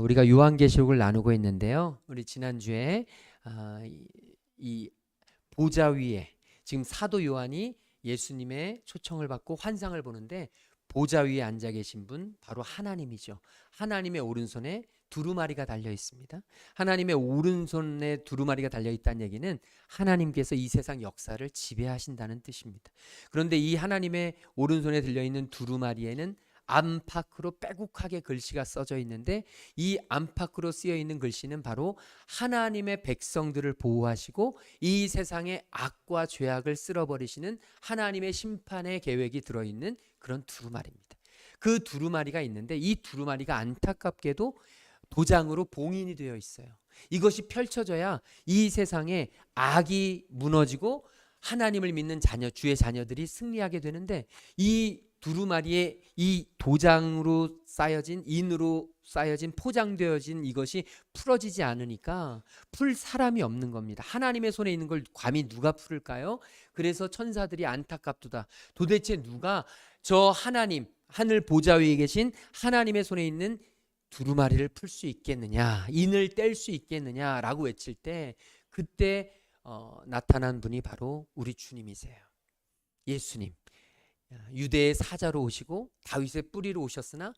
우리가 요한계시록을 나누고 있는데요. 우리 지난주에 이 보좌 위에 지금 사도 요한이 예수님의 초청을 받고 환상을 보는데 보좌 위에 앉아 계신 분 바로 하나님이죠. 하나님의 오른손에 두루마리가 달려 있습니다. 하나님의 오른손에 두루마리가 달려 있다는 얘기는 하나님께서 이 세상 역사를 지배하신다는 뜻입니다. 그런데 이 하나님의 오른손에 들려 있는 두루마리에는 안팎으로 빼곡하게 글씨가 써져 있는데 이 안팎으로 쓰여 있는 글씨는 바로 하나님의 백성들을 보호하시고 이 세상의 악과 죄악을 쓸어버리시는 하나님의 심판의 계획이 들어있는 그런 두루마리입니다. 그 두루마리가 있는데 이 두루마리가 안타깝게도 도장으로 봉인이 되어 있어요. 이것이 펼쳐져야 이 세상에 악이 무너지고 하나님을 믿는 자녀, 주의 자녀들이 승리하게 되는데 이 두루마리에 이 도장으로 쌓여진 인으로 쌓여진 포장되어진 이것이 풀어지지 않으니까 풀 사람이 없는 겁니다. 하나님의 손에 있는 걸 감히 누가 풀을까요? 그래서 천사들이 안타깝도다. 도대체 누가 저 하나님 하늘 보좌 위에 계신 하나님의 손에 있는 두루마리를 풀 수 있겠느냐, 인을 뗄 수 있겠느냐라고 외칠 때 그때 나타난 분이 바로 우리 주님이세요. 예수님. 유대의 사자로 오시고 다윗의 뿌리로 오셨으나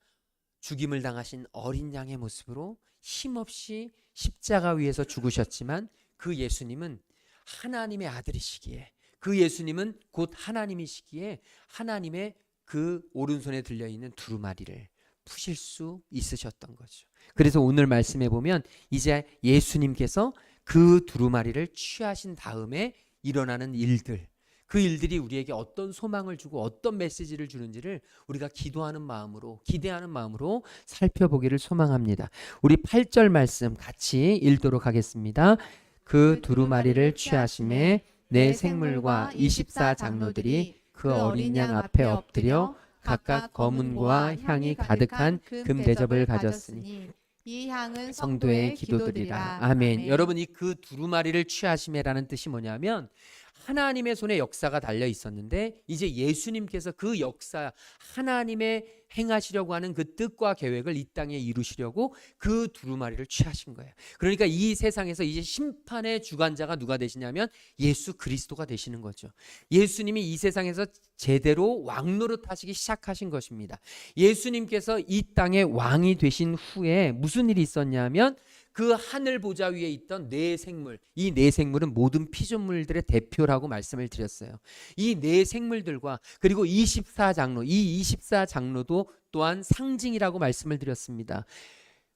죽임을 당하신 어린 양의 모습으로 힘없이 십자가 위에서 죽으셨지만 그 예수님은 하나님의 아들이시기에 그 예수님은 곧 하나님이시기에 하나님의 그 오른손에 들려있는 두루마리를 푸실 수 있으셨던 거죠. 그래서 오늘 말씀해 보면 이제 예수님께서 그 두루마리를 취하신 다음에 일어나는 일들, 그 일들이 우리에게 어떤 소망을 주고 어떤 메시지를 주는지를 우리가 기도하는 마음으로, 기대하는 마음으로 살펴보기를 소망합니다. 우리 8절 말씀 같이 읽도록 하겠습니다. 그 두루마리를 취하심에 내 생물과 24 장로들이 그 어린 양 앞에 엎드려 각각 검은고와 향이 가득한 금 대접을 가졌으니 이 향은 성도의 기도들이라. 아멘. 여러분, 이 그 두루마리를 취하심에라는 뜻이 뭐냐면 하나님의 손에 역사가 달려 있었는데 이제 예수님께서 그 역사, 하나님의 행하시려고 하는 그 뜻과 계획을 이 땅에 이루시려고 그 두루마리를 취하신 거예요. 그러니까 이 세상에서 이제 심판의 주관자가 누가 되시냐면 예수 그리스도가 되시는 거죠. 예수님이 이 세상에서 제대로 왕노릇 하시기 시작하신 것입니다. 예수님께서 이 땅의 왕이 되신 후에 무슨 일이 있었냐면 그 하늘 보좌 위에 있던 네 생물, 이 네 생물은 모든 피조물들의 대표라고 말씀을 드렸어요. 이 네 생물들과 그리고 24장로, 이 24장로도 또한 상징이라고 말씀을 드렸습니다.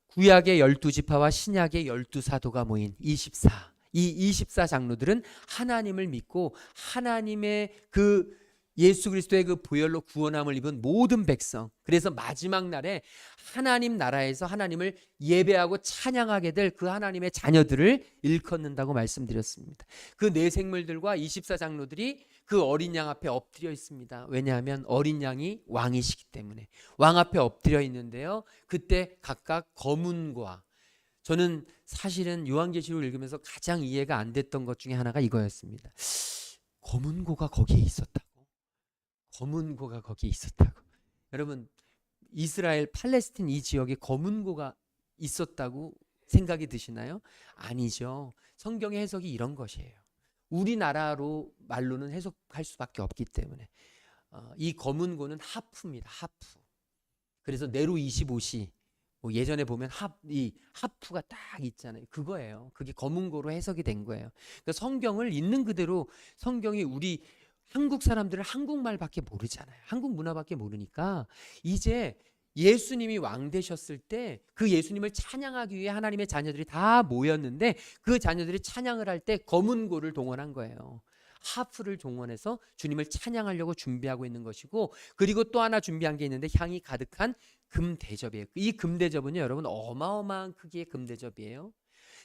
구약의 12지파와 신약의 12사도가 모인 24, 이 24장로들은 하나님을 믿고 하나님의 그 예수 그리스도의 그 보혈로 구원함을 입은 모든 백성, 그래서 마지막 날에 하나님 나라에서 하나님을 예배하고 찬양하게 될 그 하나님의 자녀들을 일컫는다고 말씀드렸습니다. 그 네 생물들과 24장로들이 그 어린 양 앞에 엎드려 있습니다. 왜냐하면 어린 양이 왕이시기 때문에 왕 앞에 엎드려 있는데요, 그때 각각 검은고와, 저는 사실은 요한계시록을 읽으면서 가장 이해가 안 됐던 것 중에 하나가 이거였습니다. 검은고가 거기에 있었다고. 검은고가 거기에 있었다고. 여러분, 이스라엘 팔레스틴 이 지역에 검은고가 있었다고 생각이 드시나요? 아니죠. 성경의 해석이 이런 것이에요. 우리나라로 말로는 해석할 수밖에 없기 때문에 이 검은고는 하프입니다. 하프. 그래서 네로 25시, 뭐 예전에 보면 이 하프가 딱 있잖아요. 그거예요. 그게 검은고로 해석이 된 거예요. 그러니까 성경을 있는 그대로, 성경이 우리 한국 사람들은 한국말밖에 모르잖아요. 한국 문화밖에 모르니까 이제 예수님이 왕 되셨을 때 그 예수님을 찬양하기 위해 하나님의 자녀들이 다 모였는데 그 자녀들이 찬양을 할 때 검은고를 동원한 거예요. 하프를 동원해서 주님을 찬양하려고 준비하고 있는 것이고, 그리고 또 하나 준비한 게 있는데 향이 가득한 금대접이에요. 이 금대접은요, 여러분, 어마어마한 크기의 금대접이에요.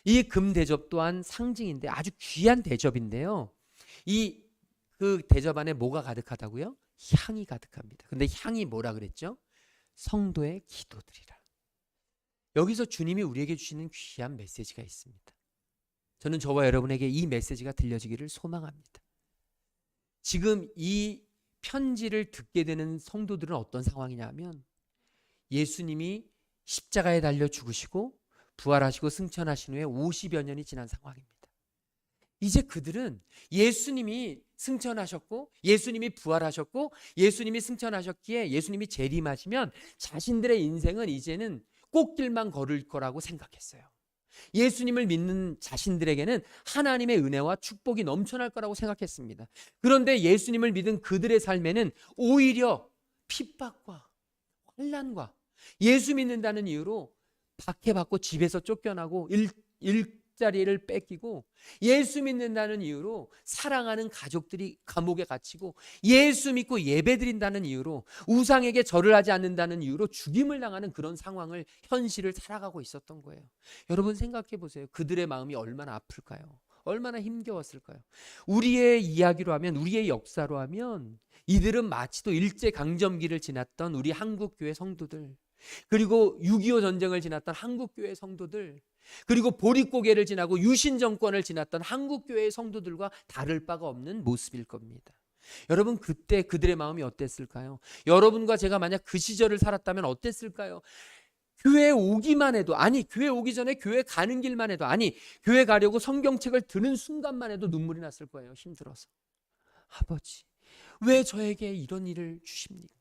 이 금대접 또한 상징인데 아주 귀한 대접인데요, 그 대접 안에 뭐가 가득하다고요? 향이 가득합니다. 근데 향이 뭐라 그랬죠? 성도의 기도들이라. 여기서 주님이 우리에게 주시는 귀한 메시지가 있습니다. 저는 저와 여러분에게 이 메시지가 들려지기를 소망합니다. 지금 이 편지를 듣게 되는 성도들은 어떤 상황이냐면 예수님이 십자가에 달려 죽으시고 부활하시고 승천하신 후에 50여 년이 지난 상황입니다. 이제 그들은 예수님이 승천하셨고 예수님이 부활하셨고 예수님이 승천하셨기에 예수님이 재림하시면 자신들의 인생은 이제는 꽃길만 걸을 거라고 생각했어요. 예수님을 믿는 자신들에게는 하나님의 은혜와 축복이 넘쳐날 거라고 생각했습니다. 그런데 예수님을 믿은 그들의 삶에는 오히려 핍박과 환난과 예수 믿는다는 이유로 박해받고 집에서 쫓겨나고 일자리를 뺏기고 예수 믿는다는 이유로 사랑하는 가족들이 감옥에 갇히고 예수 믿고 예배드린다는 이유로 우상에게 절을 하지 않는다는 이유로 죽임을 당하는 그런 상황을 현실을 살아가고 있었던 거예요. 여러분 생각해 보세요. 그들의 마음이 얼마나 아플까요? 얼마나 힘겨웠을까요? 우리의 이야기로 하면 우리의 역사로 하면 이들은 마치 또 일제강점기를 지났던 우리 한국교회 성도들 그리고 6.25 전쟁을 지났던 한국교회 성도들 그리고 보릿고개를 지나고 유신 정권을 지났던 한국교회의 성도들과 다를 바가 없는 모습일 겁니다. 여러분 그때 그들의 마음이 어땠을까요? 여러분과 제가 만약 그 시절을 살았다면 어땠을까요? 교회에 오기만 해도 아니 교회 오기 전에 교회 가는 길만 해도 아니 교회 가려고 성경책을 드는 순간만 해도 눈물이 났을 거예요. 힘들어서. 아버지 왜 저에게 이런 일을 주십니까?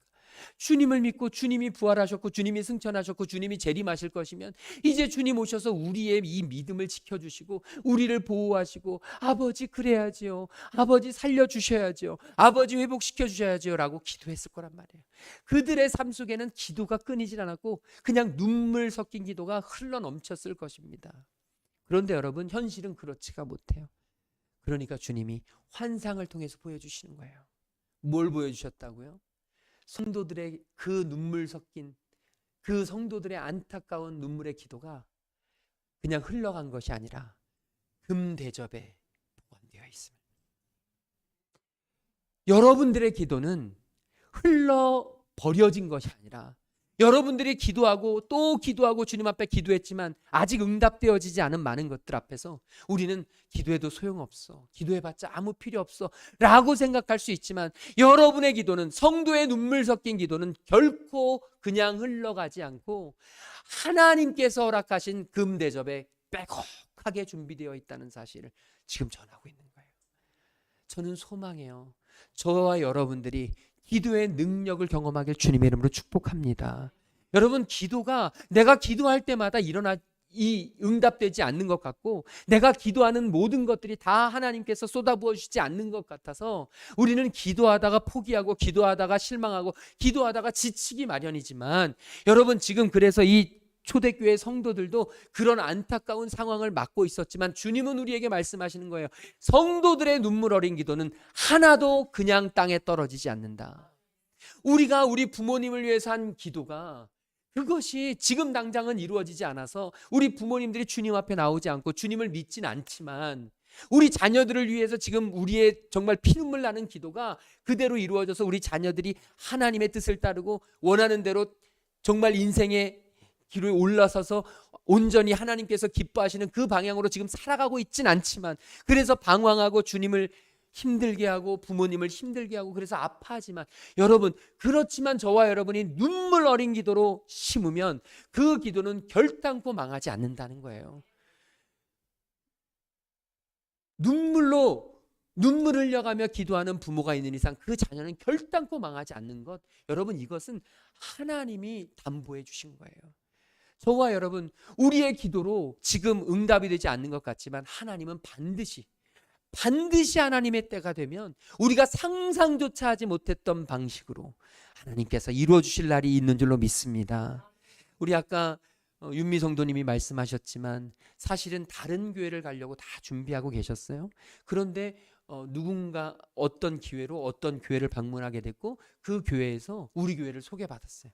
주님을 믿고 주님이 부활하셨고 주님이 승천하셨고 주님이 재림하실 것이면 이제 주님 오셔서 우리의 이 믿음을 지켜주시고 우리를 보호하시고 아버지 그래야지요. 아버지 살려주셔야지요. 아버지 회복시켜 주셔야지요 라고 기도했을 거란 말이에요. 그들의 삶 속에는 기도가 끊이질 않았고 그냥 눈물 섞인 기도가 흘러 넘쳤을 것입니다. 그런데 여러분 현실은 그렇지가 못해요. 그러니까 주님이 환상을 통해서 보여주시는 거예요. 뭘 보여주셨다고요? 성도들의 그 눈물 섞인 그 성도들의 안타까운 눈물의 기도가 그냥 흘러간 것이 아니라 금 대접에 보관되어 있습니다. 여러분들의 기도는 흘러 버려진 것이 아니라 여러분들이 기도하고 또 기도하고 주님 앞에 기도했지만 아직 응답되어지지 않은 많은 것들 앞에서 우리는 기도해도 소용없어. 기도해봤자 아무 필요 없어 라고 생각할 수 있지만 여러분의 기도는 성도의 눈물 섞인 기도는 결코 그냥 흘러가지 않고 하나님께서 허락하신 금대접에 빼곡하게 준비되어 있다는 사실을 지금 전하고 있는 거예요. 저는 소망해요. 저와 여러분들이 기도의 능력을 경험하길 주님의 이름으로 축복합니다. 여러분 기도가 내가 기도할 때마다 응답되지 않는 것 같고 내가 기도하는 모든 것들이 다 하나님께서 쏟아부어 주시지 않는 것 같아서 우리는 기도하다가 포기하고 기도하다가 실망하고 기도하다가 지치기 마련이지만 여러분 지금 그래서 이 초대교회 성도들도 그런 안타까운 상황을 맞고 있었지만 주님은 우리에게 말씀하시는 거예요. 성도들의 눈물 어린 기도는 하나도 그냥 땅에 떨어지지 않는다. 우리가 우리 부모님을 위해서 한 기도가 그것이 지금 당장은 이루어지지 않아서 우리 부모님들이 주님 앞에 나오지 않고 주님을 믿진 않지만 우리 자녀들을 위해서 지금 우리의 정말 피눈물 나는 기도가 그대로 이루어져서 우리 자녀들이 하나님의 뜻을 따르고 원하는 대로 정말 인생의 길에 올라서서 온전히 하나님께서 기뻐하시는 그 방향으로 지금 살아가고 있진 않지만 그래서 방황하고 주님을 힘들게 하고 부모님을 힘들게 하고 그래서 아파하지만 여러분 그렇지만 저와 여러분이 눈물 어린 기도로 심으면 그 기도는 결단코 망하지 않는다는 거예요. 눈물 흘려가며 기도하는 부모가 있는 이상 그 자녀는 결단코 망하지 않는 것 여러분 이것은 하나님이 담보해 주신 거예요. 저와 여러분 우리의 기도로 지금 응답이 되지 않는 것 같지만 하나님은 반드시 하나님의 때가 되면 우리가 상상조차 하지 못했던 방식으로 하나님께서 이루어 주실 날이 있는 줄로 믿습니다. 우리 아까 윤미 성도님이 말씀하셨지만 사실은 다른 교회를 가려고 다 준비하고 계셨어요. 그런데 누군가 어떤 기회로 어떤 교회를 방문하게 됐고 그 교회에서 우리 교회를 소개받았어요.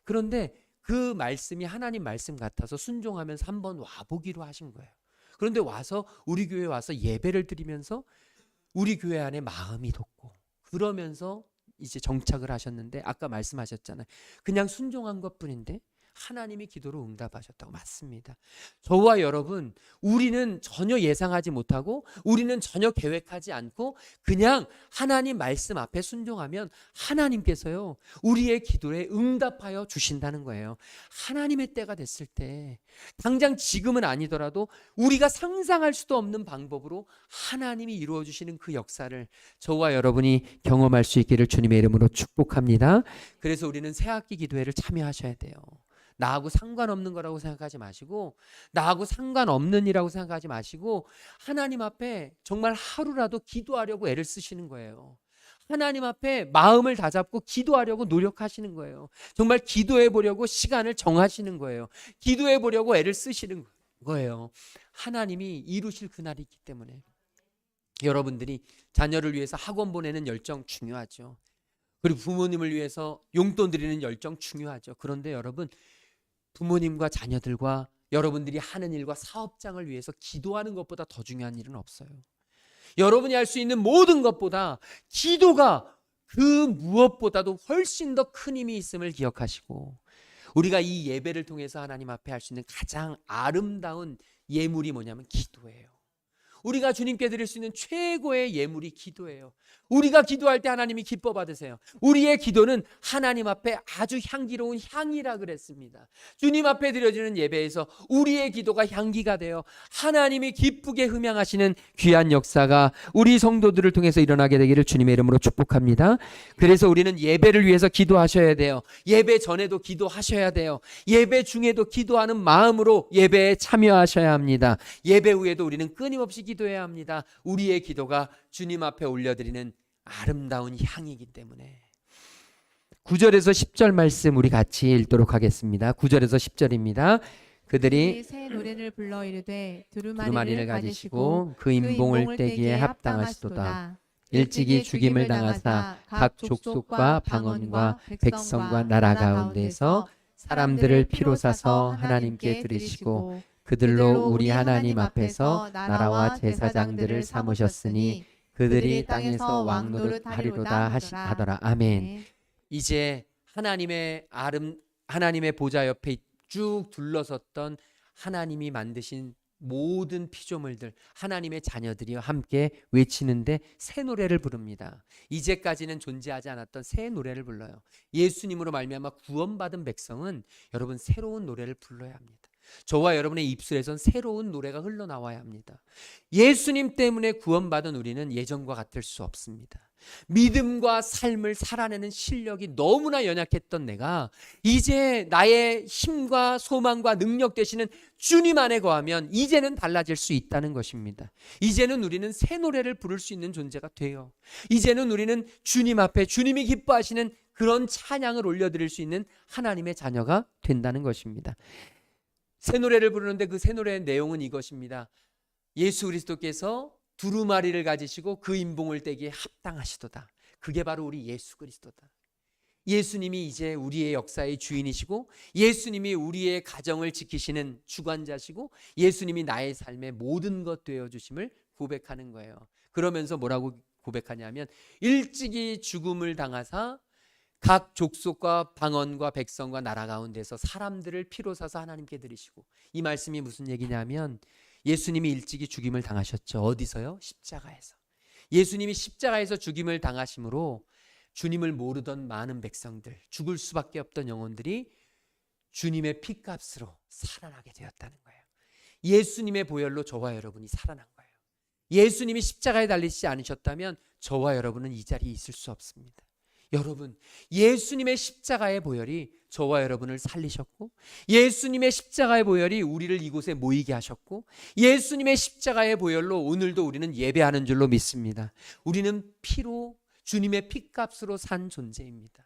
그런데 그 말씀이 하나님 말씀 같아서 순종하면서 한번 와보기로 하신 거예요. 그런데 와서 우리 교회에 와서 예배를 드리면서 우리 교회 안에 마음이 돋고 그러면서 이제 정착을 하셨는데 아까 말씀하셨잖아요. 그냥 순종한 것뿐인데 하나님이 기도로 응답하셨다고. 맞습니다. 저와 여러분, 우리는 전혀 예상하지 못하고 우리는 전혀 계획하지 않고 그냥 하나님 말씀 앞에 순종하면 하나님께서요 우리의 기도에 응답하여 주신다는 거예요. 하나님의 때가 됐을 때, 당장 지금은 아니더라도 우리가 상상할 수도 없는 방법으로 하나님이 이루어 주시는 그 역사를 저와 여러분이 경험할 수 있기를 주님의 이름으로 축복합니다. 그래서 우리는 새학기 기도회를 참여하셔야 돼요. 나하고 상관없는 거라고 생각하지 마시고, 나하고 상관없는 일이라고 생각하지 마시고, 하나님 앞에 정말 하루라도 기도하려고 애를 쓰시는 거예요. 하나님 앞에 마음을 다잡고 기도하려고 노력하시는 거예요. 정말 기도해 보려고 시간을 정하시는 거예요. 기도해 보려고 애를 쓰시는 거예요. 하나님이 이루실 그날이 있기 때문에. 여러분들이 자녀를 위해서 학원 보내는 열정 중요하죠. 그리고 부모님을 위해서 용돈 드리는 열정 중요하죠. 그런데 여러분, 부모님과 자녀들과 여러분들이 하는 일과 사업장을 위해서 기도하는 것보다 더 중요한 일은 없어요. 여러분이 할 수 있는 모든 것보다 기도가 그 무엇보다도 훨씬 더 큰 힘이 있음을 기억하시고, 우리가 이 예배를 통해서 하나님 앞에 할 수 있는 가장 아름다운 예물이 뭐냐면 기도예요. 우리가 주님께 드릴 수 있는 최고의 예물이 기도예요. 우리가 기도할 때 하나님이 기뻐 받으세요. 우리의 기도는 하나님 앞에 아주 향기로운 향이라 그랬습니다. 주님 앞에 드려지는 예배에서 우리의 기도가 향기가 되어 하나님이 기쁘게 흠양하시는 귀한 역사가 우리 성도들을 통해서 일어나게 되기를 주님의 이름으로 축복합니다. 그래서 우리는 예배를 위해서 기도하셔야 돼요. 예배 전에도 기도하셔야 돼요. 예배 중에도 기도하는 마음으로 예배에 참여하셔야 합니다. 예배 후에도 우리는 끊임없이 기도해야 합니다. 우리의 기도가 주님 앞에 올려드리는 아름다운 향이기 때문에. 9절에서 10절 말씀 우리 같이 읽도록 하겠습니다. 9절에서 10절입니다. 그들이 새 노래를 불러 이르되 두루마리를 가지시고 그 인봉을 떼기에 합당하시도다. 일찍이 죽임을 당하사 각 족속과 방언과 백성과 나라 가운데서 사람들을 피로 사서 하나님께 드리시고 그들로 우리 하나님 앞에서 나라와 제사장들을 삼으셨으니 그들이 땅에서 왕노릇 하리로다 하더라. 아멘. 이제 하나님의 보좌 옆에 쭉 둘러섰던 하나님이 만드신 모든 피조물들, 하나님의 자녀들이여 함께 외치는데 새 노래를 부릅니다. 이제까지는 존재하지 않았던 새 노래를 불러요. 예수님으로 말미암아 구원받은 백성은 여러분 새로운 노래를 불러야 합니다. 저와 여러분의 입술에선 새로운 노래가 흘러나와야 합니다. 예수님 때문에 구원받은 우리는 예전과 같을 수 없습니다. 믿음과 삶을 살아내는 실력이 너무나 연약했던 내가 이제 나의 힘과 소망과 능력 되시는 주님 안에 거하면 이제는 달라질 수 있다는 것입니다. 이제는 우리는 새 노래를 부를 수 있는 존재가 돼요. 이제는 우리는 주님 앞에 주님이 기뻐하시는 그런 찬양을 올려드릴 수 있는 하나님의 자녀가 된다는 것입니다. 새 노래를 부르는데 그 새 노래의 내용은 이것입니다. 예수 그리스도께서 두루마리를 가지시고 그 인봉을 떼기에 합당하시도다. 그게 바로 우리 예수 그리스도다. 예수님이 이제 우리의 역사의 주인이시고 예수님이 우리의 가정을 지키시는 주관자시고 예수님이 나의 삶의 모든 것 되어주심을 고백하는 거예요. 그러면서 뭐라고 고백하냐면 일찍이 죽음을 당하사 각 족속과 방언과 백성과 나라 가운데서 사람들을 피로 사서 하나님께 드리시고, 이 말씀이 무슨 얘기냐면 예수님이 일찍이 죽임을 당하셨죠. 어디서요? 십자가에서. 예수님이 십자가에서 죽임을 당하심으로 주님을 모르던 많은 백성들, 죽을 수밖에 없던 영혼들이 주님의 피값으로 살아나게 되었다는 거예요. 예수님의 보혈로 저와 여러분이 살아난 거예요. 예수님이 십자가에 달리시지 않으셨다면 저와 여러분은 이 자리에 있을 수 없습니다. 여러분, 예수님의 십자가의 보혈이 저와 여러분을 살리셨고 예수님의 십자가의 보혈이 우리를 이곳에 모이게 하셨고 예수님의 십자가의 보혈로 오늘도 우리는 예배하는 줄로 믿습니다. 우리는 피로 주님의 피값으로 산 존재입니다.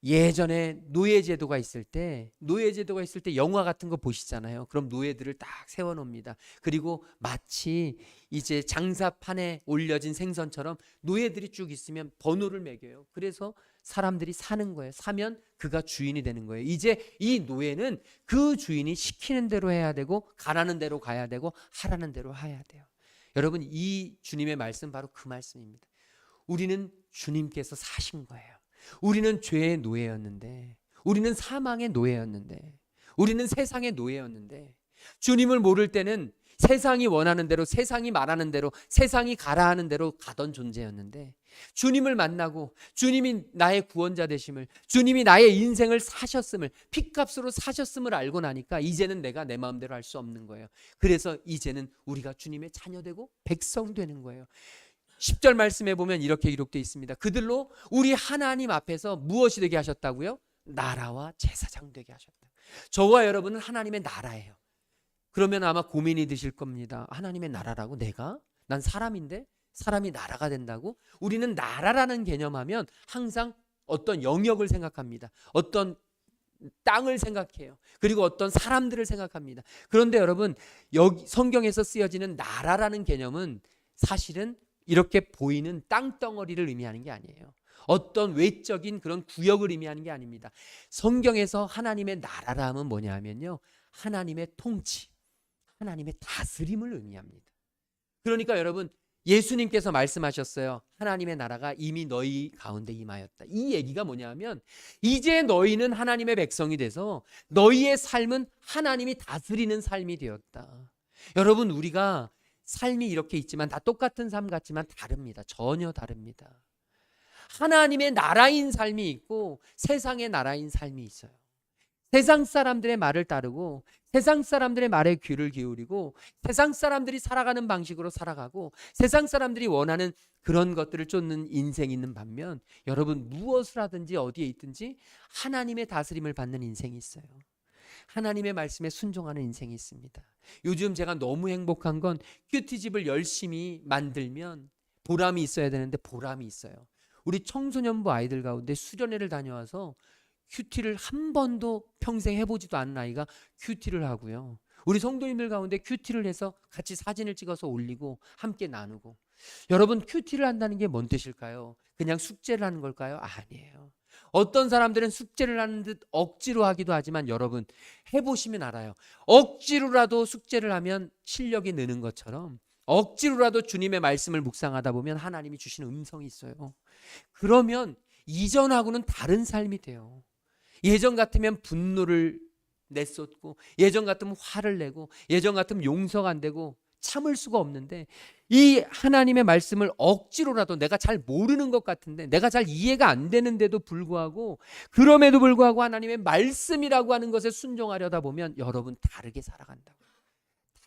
예전에 노예제도가 있을 때 영화 같은 거 보시잖아요. 그럼 노예들을 딱 세워놓습니다. 그리고 마치 이제 장사판에 올려진 생선처럼 노예들이 쭉 있으면 번호를 매겨요. 그래서 사람들이 사는 거예요. 사면 그가 주인이 되는 거예요. 이제 이 노예는 그 주인이 시키는 대로 해야 되고 가라는 대로 가야 되고 하라는 대로 해야 돼요. 여러분, 이 주님의 말씀 바로 그 말씀입니다. 우리는 주님께서 사신 거예요. 우리는 죄의 노예였는데, 우리는 사망의 노예였는데 우리는 세상의 노예였는데, 주님을 모를 때는 세상이 원하는 대로, 세상이 말하는 대로, 세상이 가라 하는 대로 가던 존재였는데, 주님을 만나고 주님이 나의 구원자 되심을, 주님이 나의 인생을 사셨음을, 핏값으로 사셨음을 알고 나니까 이제는 내가 내 마음대로 할 수 없는 거예요. 그래서 이제는 우리가 주님의 자녀 되고 백성 되는 거예요. 10절 말씀에 보면 이렇게 기록되어 있습니다. 그들로 우리 하나님 앞에서 무엇이 되게 하셨다고요? 나라와 제사장 되게 하셨다. 저와 여러분은 하나님의 나라예요. 그러면 아마 고민이 드실 겁니다. 하나님의 나라라고? 난 사람인데 사람이 나라가 된다고? 우리는 나라라는 개념하면 항상 어떤 영역을 생각합니다. 어떤 땅을 생각해요. 그리고 어떤 사람들을 생각합니다. 그런데 여러분, 여기 성경에서 쓰여지는 나라라는 개념은 사실은 이렇게 보이는 땅덩어리를 의미하는 게 아니에요. 어떤 외적인 그런 구역을 의미하는 게 아닙니다. 성경에서 하나님의 나라라 하면 뭐냐 하면요, 하나님의 통치, 하나님의 다스림을 의미합니다. 그러니까 여러분, 예수님께서 말씀하셨어요. 하나님의 나라가 이미 너희 가운데 임하였다. 이 얘기가 뭐냐 하면, 이제 너희는 하나님의 백성이 돼서 너희의 삶은 하나님이 다스리는 삶이 되었다. 여러분, 우리가 삶이 이렇게 있지만 다 똑같은 삶 같지만 다릅니다. 전혀 다릅니다. 하나님의 나라인 삶이 있고 세상의 나라인 삶이 있어요. 세상 사람들의 말을 따르고 세상 사람들의 말에 귀를 기울이고 세상 사람들이 살아가는 방식으로 살아가고 세상 사람들이 원하는 그런 것들을 쫓는 인생이 있는 반면, 여러분, 무엇을 하든지 어디에 있든지 하나님의 다스림을 받는 인생이 있어요. 하나님의 말씀에 순종하는 인생이 있습니다. 요즘 제가 너무 행복한 건 큐티집을 열심히 만들면 보람이 있어야 되는데 보람이 있어요. 우리 청소년부 아이들 가운데 수련회를 다녀와서 큐티를 한 번도 평생 해보지도 않은 아이가 큐티를 하고요. 우리 성도님들 가운데 큐티를 해서 같이 사진을 찍어서 올리고 함께 나누고. 여러분, 큐티를 한다는 게 뭔 뜻일까요? 그냥 숙제를 하는 걸까요? 아니에요. 어떤 사람들은 숙제를 하는 듯 억지로 하기도 하지만 여러분, 해보시면 알아요. 억지로라도 숙제를 하면 실력이 느는 것처럼 억지로라도 주님의 말씀을 묵상하다 보면 하나님이 주시는 음성이 있어요. 그러면 이전하고는 다른 삶이 돼요. 예전 같으면 분노를 내쏟고, 예전 같으면 화를 내고, 예전 같으면 용서가 안 되고 참을 수가 없는데, 이 하나님의 말씀을 억지로라도, 내가 잘 모르는 것 같은데, 내가 잘 이해가 안 되는데도 불구하고, 그럼에도 불구하고 하나님의 말씀이라고 하는 것에 순종하려다 보면 여러분, 다르게 살아간다고.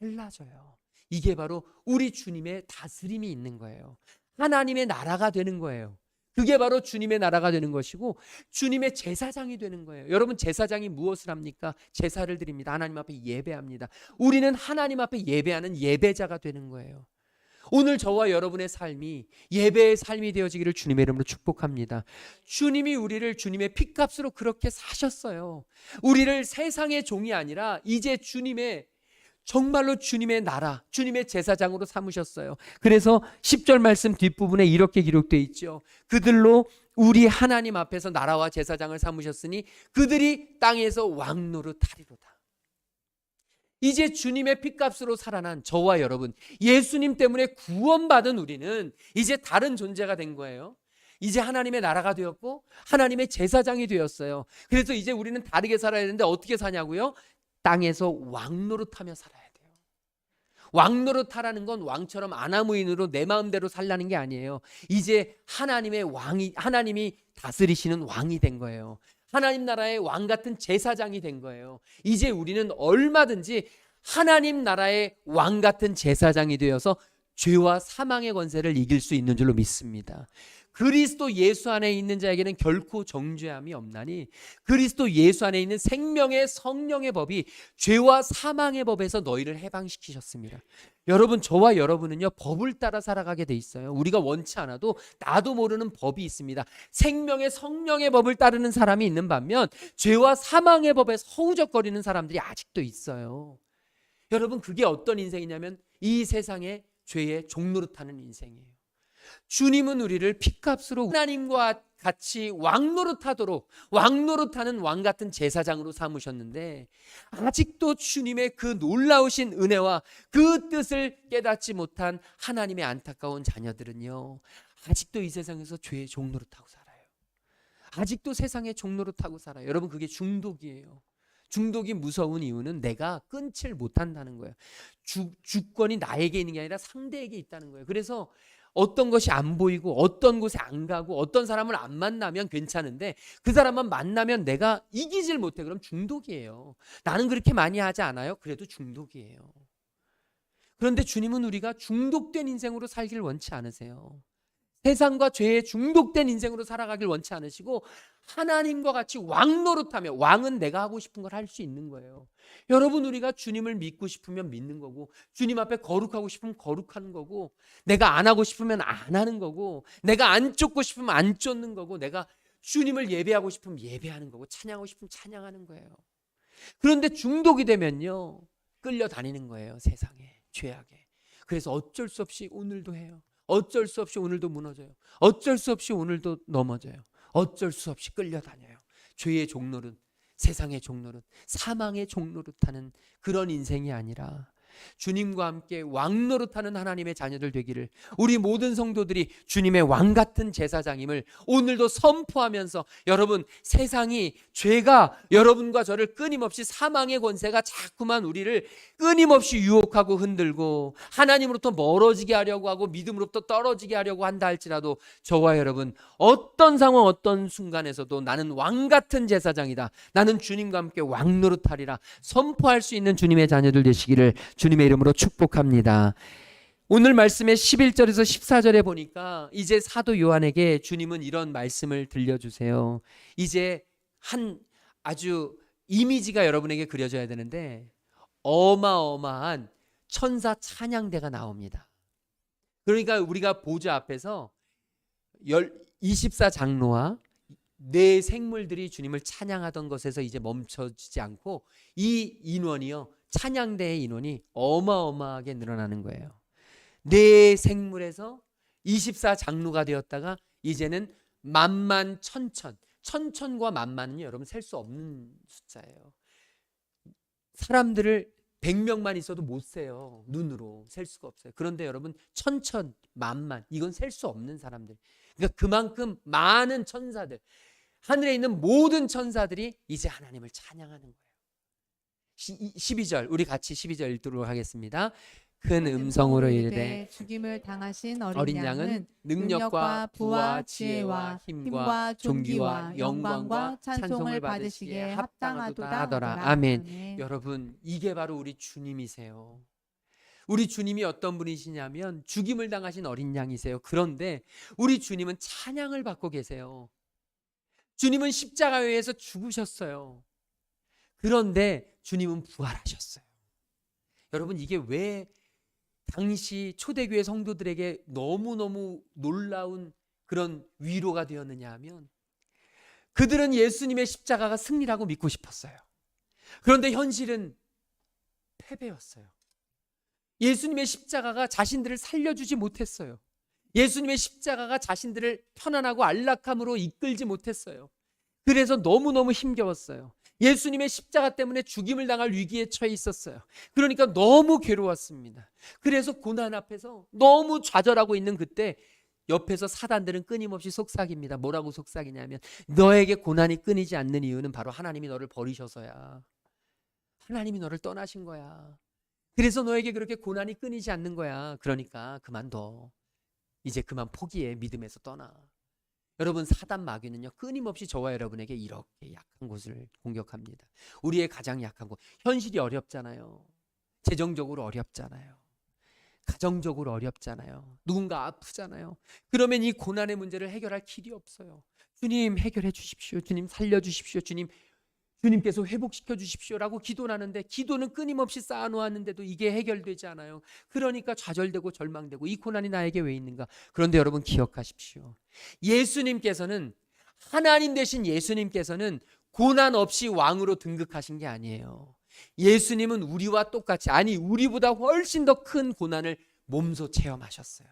달라져요. 이게 바로 우리 주님의 다스림이 있는 거예요. 하나님의 나라가 되는 거예요. 그게 바로 주님의 나라가 되는 것이고 주님의 제사장이 되는 거예요. 여러분, 제사장이 무엇을 합니까? 제사를 드립니다. 하나님 앞에 예배합니다. 우리는 하나님 앞에 예배하는 예배자가 되는 거예요. 오늘 저와 여러분의 삶이 예배의 삶이 되어지기를 주님의 이름으로 축복합니다. 주님이 우리를 주님의 핏값으로 그렇게 사셨어요. 우리를 세상의 종이 아니라 이제 정말로 주님의 나라, 주님의 제사장으로 삼으셨어요. 그래서 10절 말씀 뒷부분에 이렇게 기록되어 있죠. 그들로 우리 하나님 앞에서 나라와 제사장을 삼으셨으니 그들이 땅에서 왕노릇하리로다. 이제 주님의 핏값으로 살아난 저와 여러분, 예수님 때문에 구원받은 우리는 이제 다른 존재가 된 거예요. 이제 하나님의 나라가 되었고 하나님의 제사장이 되었어요. 그래서 이제 우리는 다르게 살아야 되는데 어떻게 사냐고요? 땅에서 왕노릇하며 살아야 돼요. 왕노릇하라는 건 왕처럼 아나무인으로 내 마음대로 살라는 게 아니에요. 이제 하나님이 다스리시는 왕이 된 거예요. 하나님 나라의 왕 같은 제사장이 된 거예요. 이제 우리는 얼마든지 하나님 나라의 왕 같은 제사장이 되어서 죄와 사망의 권세를 이길 수 있는 줄로 믿습니다. 그리스도 예수 안에 있는 자에게는 결코 정죄함이 없나니 그리스도 예수 안에 있는 생명의 성령의 법이 죄와 사망의 법에서 너희를 해방시키셨습니다. 여러분, 저와 여러분은요, 법을 따라 살아가게 돼 있어요. 우리가 원치 않아도 나도 모르는 법이 있습니다. 생명의 성령의 법을 따르는 사람이 있는 반면 죄와 사망의 법에서 허우적거리는 사람들이 아직도 있어요. 여러분, 그게 어떤 인생이냐면 이 세상의 죄의 종노릇하는 인생이에요. 주님은 우리를 핏값으로 하나님과 같이 왕노릇하는 왕 같은 제사장으로 삼으셨는데 아직도 주님의 그 놀라우신 은혜와 그 뜻을 깨닫지 못한 하나님의 안타까운 자녀들은요, 아직도 이 세상에서 죄의 종노릇하고 살아요. 아직도 세상의 종노릇하고 살아요. 여러분, 그게 중독이에요. 중독이 무서운 이유는 내가 끊지를 못한다는 거예요. 주권이 나에게 있는 게 아니라 상대에게 있다는 거예요. 그래서 어떤 것이 안 보이고 어떤 곳에 안 가고 어떤 사람을 안 만나면 괜찮은데 그 사람만 만나면 내가 이기질 못해. 그럼 중독이에요. 나는 그렇게 많이 하지 않아요. 그래도 중독이에요. 그런데 주님은 우리가 중독된 인생으로 살기를 원치 않으세요. 세상과 죄에 중독된 인생으로 살아가길 원치 않으시고 하나님과 같이 왕 노릇하며, 왕은 내가 하고 싶은 걸 할 수 있는 거예요. 여러분, 우리가 주님을 믿고 싶으면 믿는 거고, 주님 앞에 거룩하고 싶으면 거룩하는 거고, 내가 안 하고 싶으면 안 하는 거고, 내가 안 쫓고 싶으면 안 쫓는 거고, 내가 주님을 예배하고 싶으면 예배하는 거고, 찬양하고 싶으면 찬양하는 거예요. 그런데 중독이 되면요, 끌려다니는 거예요. 세상에, 죄악에. 그래서 어쩔 수 없이 오늘도 해요. 어쩔 수 없이 오늘도 무너져요. 어쩔 수 없이 오늘도 넘어져요. 어쩔 수 없이 끌려다녀요. 죄의 종노릇, 세상의 종노릇, 사망의 종노릇하는 그런 인생이 아니라 주님과 함께 왕노릇하는 하나님의 자녀들 되기를, 우리 모든 성도들이 주님의 왕 같은 제사장임을 오늘도 선포하면서, 여러분, 세상이, 죄가 여러분과 저를 끊임없이, 사망의 권세가 자꾸만 우리를 끊임없이 유혹하고 흔들고 하나님으로부터 멀어지게 하려고 하고 믿음으로부터 떨어지게 하려고 한다 할지라도, 저와 여러분 어떤 상황 어떤 순간에서도 나는 왕 같은 제사장이다, 나는 주님과 함께 왕노릇하리라 선포할 수 있는 주님의 자녀들 되시기를 주님의 이름으로 축복합니다. 오늘 말씀의 11절에서 14절에 보니까 이제 사도 요한에게 주님은 이런 말씀을 들려주세요. 이제 한 아주 이미지가 여러분에게 그려져야 되는데, 어마어마한 천사 찬양대가 나옵니다. 그러니까 우리가 보좌 앞에서 24장로와 네 생물들이 주님을 찬양하던 것에서 이제 멈춰지지 않고 이 인원이요, 찬양대의 인원이 어마어마하게 늘어나는 거예요. 네 생물에서 24장로가 되었다가 이제는 만만 천천, 천천과 만만은 여러분 셀 수 없는 숫자예요. 사람들을 100명만 있어도 못 세요. 눈으로 셀 수가 없어요. 그런데 여러분, 천천, 만만, 이건 셀 수 없는 사람들. 그러니까 그만큼 많은 천사들, 하늘에 있는 모든 천사들이 이제 하나님을 찬양하는 거예요. 12절, 우리 같이 12절 읽도록 하겠습니다. 큰 음성으로 이르되 죽임을 당하신 어린 어린 양은 양은 능력과 부와 지혜와 지혜와 힘과 힘과 존귀와 존귀와 영광과 영광과 찬송을 찬송을 받으시기에 받으시기에 합당하도다 합당하도다 하더라. 하더라. 아멘. 여러분, 이게 바로 우리 주님이세요. 우리 주님이 어떤 분이시냐면 죽임을 당하신 어린 양이세요. 그런데 우리 주님은 찬양을 받고 계세요. 주님은 십자가에 의해서 죽으셨어요. 그런데 주님은 부활하셨어요. 여러분, 이게 왜 당시 초대교회 성도들에게 너무너무 놀라운 그런 위로가 되었느냐 하면, 그들은 예수님의 십자가가 승리라고 믿고 싶었어요. 그런데 현실은 패배였어요. 예수님의 십자가가 자신들을 살려주지 못했어요. 예수님의 십자가가 자신들을 편안하고 안락함으로 이끌지 못했어요. 그래서 너무너무 힘겨웠어요. 예수님의 십자가 때문에 죽임을 당할 위기에 처해 있었어요. 그러니까 너무 괴로웠습니다. 그래서 고난 앞에서 너무 좌절하고 있는 그때 옆에서 사단들은 끊임없이 속삭입니다. 뭐라고 속삭이냐면, 너에게 고난이 끊이지 않는 이유는 바로 하나님이 너를 버리셔서야. 하나님이 너를 떠나신 거야. 그래서 너에게 그렇게 고난이 끊이지 않는 거야. 그러니까 그만둬. 이제 그만 포기해. 믿음에서 떠나. 여러분, 사단 마귀는요, 끊임없이 저와 여러분에게 이렇게 약한 곳을 공격합니다. 우리의 가장 약한 곳. 현실이 어렵잖아요. 재정적으로 어렵잖아요. 가정적으로 어렵잖아요. 누군가 아프잖아요. 그러면 이 고난의 문제를 해결할 길이 없어요. 주님 해결해 주십시오. 주님 살려주십시오. 주님께서 회복시켜 주십시오라고 기도를 하는데, 기도는 끊임없이 쌓아놓았는데도 이게 해결되지 않아요. 그러니까 좌절되고 절망되고, 이 고난이 나에게 왜 있는가. 그런데 여러분, 기억하십시오. 예수님께서는, 하나님 되신 예수님께서는 고난 없이 왕으로 등극하신 게 아니에요. 예수님은 우리와 똑같이, 아니 우리보다 훨씬 더 큰 고난을 몸소 체험하셨어요.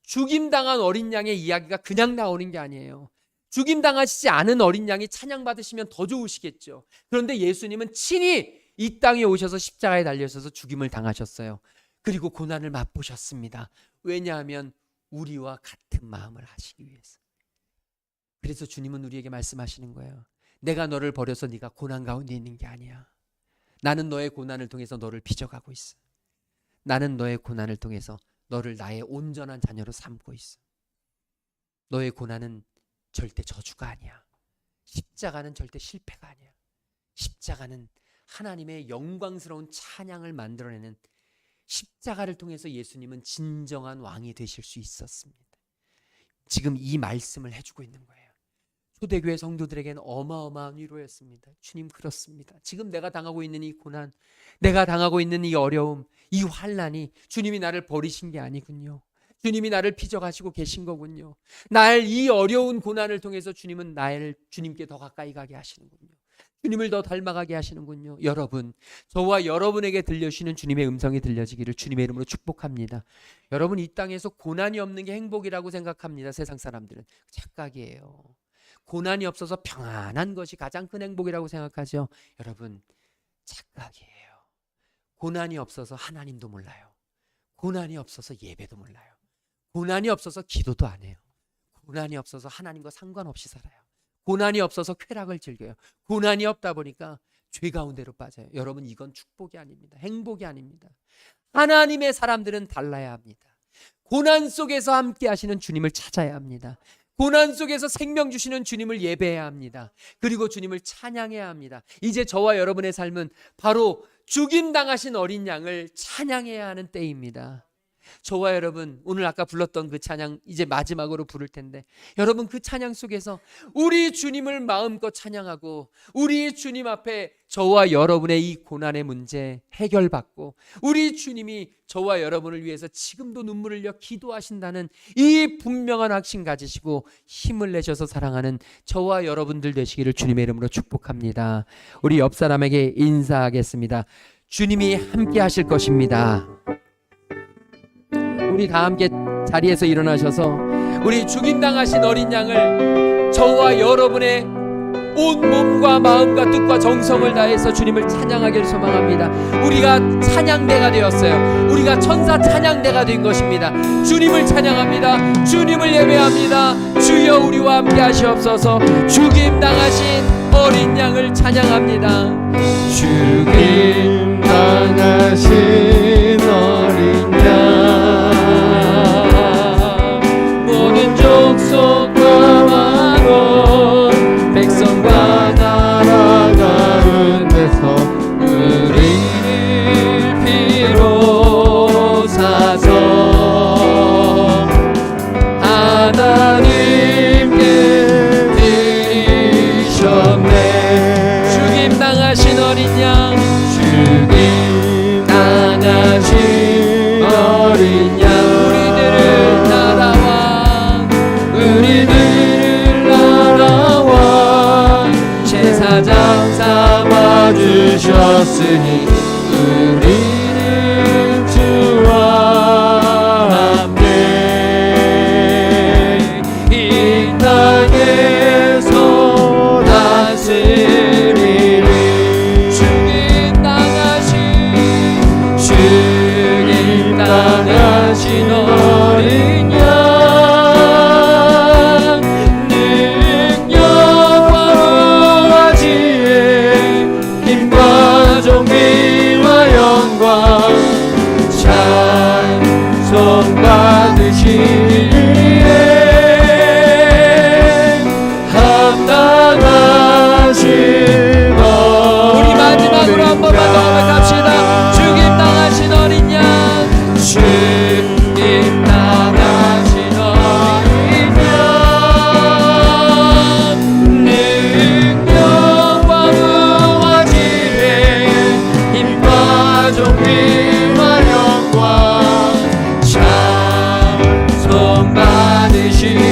죽임당한 어린 양의 이야기가 그냥 나오는 게 아니에요. 죽임당하시지 않은 어린 양이 찬양받으시면 더 좋으시겠죠. 그런데 예수님은 친히 이 땅에 오셔서 십자가에 달려셔서 죽임을 당하셨어요. 그리고 고난을 맛보셨습니다. 왜냐하면 우리와 같은 마음을 하시기 위해서. 그래서 주님은 우리에게 말씀하시는 거예요. 내가 너를 버려서 네가 고난 가운데 있는 게 아니야. 나는 너의 고난을 통해서 너를 빚어가고 있어. 나는 너의 고난을 통해서 너를 나의 온전한 자녀로 삼고 있어. 너의 고난은 절대 저주가 아니야. 십자가는 절대 실패가 아니야. 십자가는 하나님의 영광스러운 찬양을 만들어내는, 십자가를 통해서 예수님은 진정한 왕이 되실 수 있었습니다. 지금 이 말씀을 해주고 있는 거예요. 초대교회 성도들에게는 어마어마한 위로였습니다. 주님, 그렇습니다. 지금 내가 당하고 있는 이 고난, 내가 당하고 있는 이 어려움, 이 환난이 주님이 나를 버리신 게 아니군요. 주님이 나를 빚어가시고 계신 거군요. 날 이 어려운 고난을 통해서 주님은 나를 주님께 더 가까이 가게 하시는군요. 주님을 더 닮아가게 하시는군요. 여러분, 저와 여러분에게 들려주시는 주님의 음성이 들려지기를 주님의 이름으로 축복합니다. 여러분, 이 땅에서 고난이 없는 게 행복이라고 생각합니다. 세상 사람들은 착각이에요. 고난이 없어서 평안한 것이 가장 큰 행복이라고 생각하죠. 여러분, 착각이에요. 고난이 없어서 하나님도 몰라요. 고난이 없어서 예배도 몰라요. 고난이 없어서 기도도 안 해요. 고난이 없어서 하나님과 상관없이 살아요. 고난이 없어서 쾌락을 즐겨요. 고난이 없다 보니까 죄 가운데로 빠져요. 여러분, 이건 축복이 아닙니다. 행복이 아닙니다. 하나님의 사람들은 달라야 합니다. 고난 속에서 함께 하시는 주님을 찾아야 합니다. 고난 속에서 생명 주시는 주님을 예배해야 합니다. 그리고 주님을 찬양해야 합니다. 이제 저와 여러분의 삶은 바로 죽임당하신 어린 양을 찬양해야 하는 때입니다. 저와 여러분, 오늘 아까 불렀던 그 찬양 이제 마지막으로 부를 텐데, 여러분, 그 찬양 속에서 우리 주님을 마음껏 찬양하고 우리 주님 앞에 저와 여러분의 이 고난의 문제 해결받고 우리 주님이 저와 여러분을 위해서 지금도 눈물을 흘려 기도하신다는 이 분명한 확신 가지시고 힘을 내셔서 사랑하는 저와 여러분들 되시기를 주님의 이름으로 축복합니다. 우리 옆 사람에게 인사하겠습니다. 주님이 함께 하실 것입니다. 우리 다 함께 자리에서 일어나셔서 우리 죽임당하신 어린 양을 저와 여러분의 온 몸과 마음과 뜻과 정성을 다해서 주님을 찬양하기를 소망합니다. 우리가 찬양대가 되었어요. 우리가 천사 찬양대가 된 것입니다. 주님을 찬양합니다. 주님을 예배합니다. 주여, 우리와 함께 하시옵소서. 죽임당하신 어린 양을 찬양합니다. 죽임당하신 어린 양, 모든 족속과 만원 백성과 나라 가운데서 우리를 피로 사서 하나님께 드리셨네. 죽임당하신 어린 양, 죽임당하신 어린 양, 우리들을 나라와 제사장 삼아 주셨으니 우리는 주와 함께 이 땅에서 다스리리. 죽임당하신 어린 양, 존귀와 영광 찬송 받으시기에 합당하신 우리 마지막으로 한 번만 더 고백합시다. 죽임당하신 어린 양, 죽임당하신 어린 양, 능력과 부와 지혜 힘과 존귀와 영광 찬송 받으시리에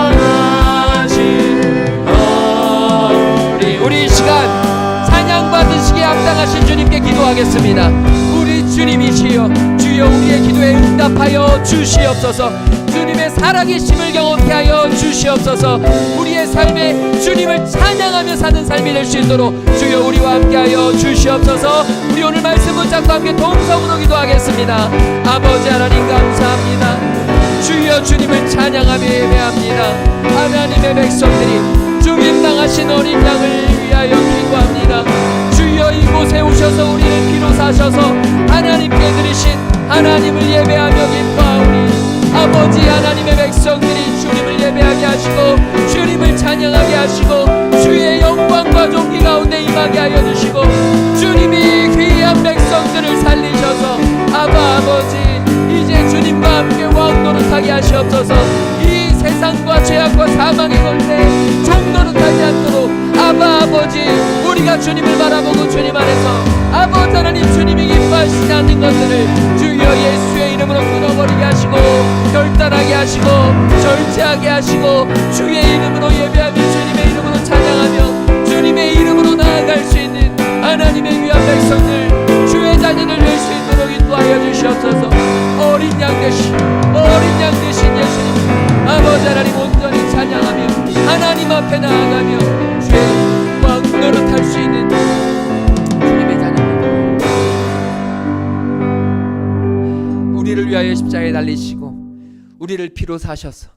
합당하신 어린. 우리 이 시간 찬양 받으시기에 합당하신 주님께 기도하겠습니다. 우리 주님이시여, 주여, 우리의 기도에 응답하여 주시옵소서. 주님의 살아계심을 경험케 하여 주시옵소서. 우리의 삶에 주님을 찬양하며 사는 삶이 될 수 있도록 주여, 우리와 함께 하여 주시옵소서. 우리 오늘 말씀 붙잡고 함께 동성으로 기도하겠습니다. 아버지 하나님, 감사합니다. 주여 주님을 찬양하며 예배합니다. 하나님의 백성들이 죽임당하신 어린 양을 위하여 기도합니다. 주여 이곳에 오셔서 우리를 피로 사셔서 하나님께 드리신 하나님을 예배하며 기뻐하오니 아버지 하나님의 백성들이 주님을 예배하게 하시고 주님을 찬양하게 하시고 주의 영광과 존귀 가운데 임하게 하여 주시고 주님이 귀한 백성들을 살리셔서 아버지 이제 주님과 함께 왕노릇하게 하시옵소서. 이 세상과 죄악과 사망의 권세 종노릇하지 않도록 아버지 우리가 주님을 바라보고 주님 안에서 아버지 하나님 주님이 기뻐하시지 않는 것들을 주여 예수의 이름으로 끊어버리게 하시고 결단하게 하시고 절제하게 하시고 주의 이름으로 예배하며 주님의 이름으로 찬양하며 주님의 이름으로 나아갈 수 있는 하나님의 귀한 백성들 주의 자녀들 될 수 있도록 인도하여 주시옵소서. 어린 양 되신 예수님 아버지 하나님 온전히 찬양하며 하나님 앞에 나아가며 주의 왕노릇할 수 있는 주님의 자녀들 우리를 위하여 십자가에 달리시고 우리를 피로 사셔서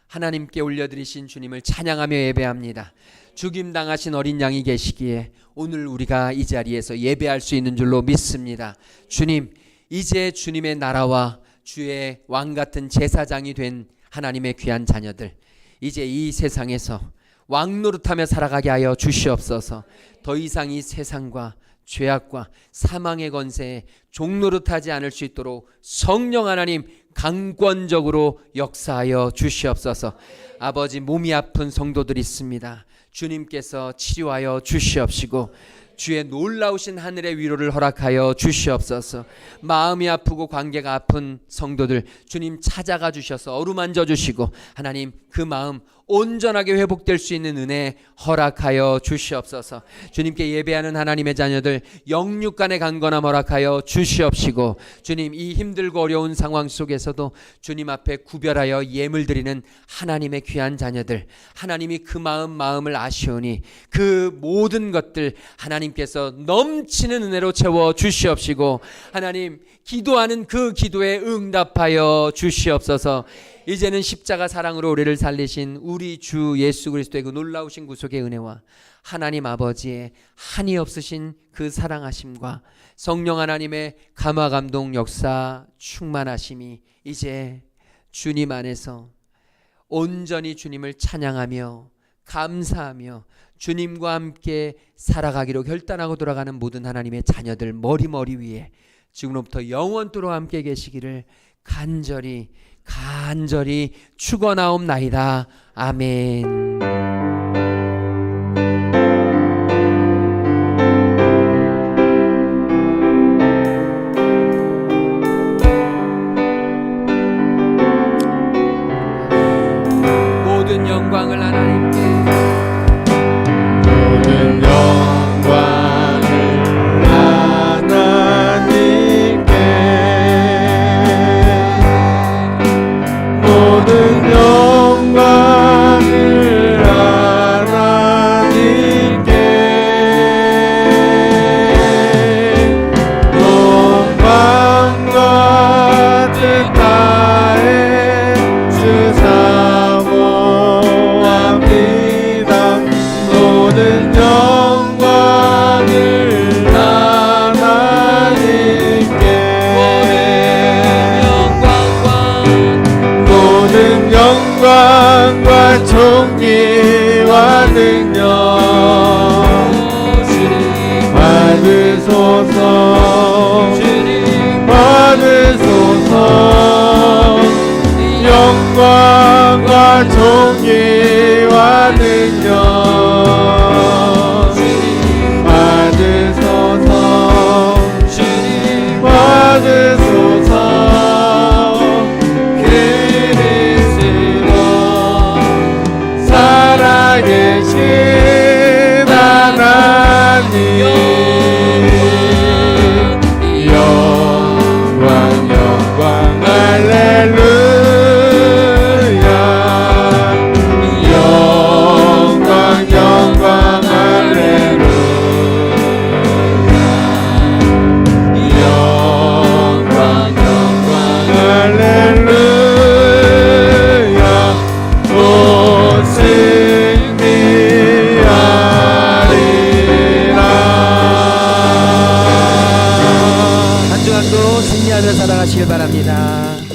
하나님께 올려드리신 주님을 찬양하며 예배합니다. 죽임당하신 어린 양이 계시기에 오늘 우리가 이 자리에서 예배할 수 있는 줄로 믿습니다. 주님 이제 주님의 나라와 주의 왕같은 제사장이 된 하나님의 귀한 자녀들 이제 이 세상에서 왕노릇하며 살아가게 하여 주시옵소서. 더 이상 이 세상과 죄악과 사망의 권세에 종노릇하지 않을 수 있도록 성령 하나님 강권적으로 역사하여 주시옵소서. 아버지 몸이 아픈 성도들 있습니다. 주님께서 치료하여 주시옵시고 주의 놀라우신 하늘의 위로를 허락하여 주시옵소서. 마음이 아프고 관계가 아픈 성도들 주님 찾아가 주셔서 어루만져 주시고 하나님 그 마음 온전하게 회복될 수 있는 은혜 허락하여 주시옵소서. 주님께 예배하는 하나님의 자녀들 영육 간의 강건함 허락하여 주시옵시고 주님 이 힘들고 어려운 상황 속에서도 주님 앞에 구별하여 예물 드리는 하나님의 귀한 자녀들 하나님이 그 마음을 아시오니 그 모든 것들 하나님께서 넘치는 은혜로 채워 주시옵시고 하나님 기도하는 그 기도에 응답하여 주시옵소서. 이제는 십자가 사랑으로 우리를 살리신 우리 주 예수 그리스도의 그 놀라우신 구속의 은혜와 하나님 아버지의 한이 없으신 그 사랑하심과 성령 하나님의 감화 감동 역사 충만하심이 이제 주님 안에서 온전히 주님을 찬양하며 감사하며 주님과 함께 살아가기로 결단하고 돌아가는 모든 하나님의 자녀들 머리 위에 지금부터 영원토록 함께 계시기를 간절히 축원하옵나이다. 아멘. 모든 영광을 하나님께 모든 영광을 하나님께 모든 영광을 하나님께 영광과 뜻하에 주사모합니다. 모든 영광을 하나님께 모든 영광과 존귀와 능력 받으소서 영광과 존귀와 능력 받으소서 그리스도 살아계신 하나님 영광 할렐루야 영광 할렐루야 영광 할렐루야 기도하시길 바랍니다.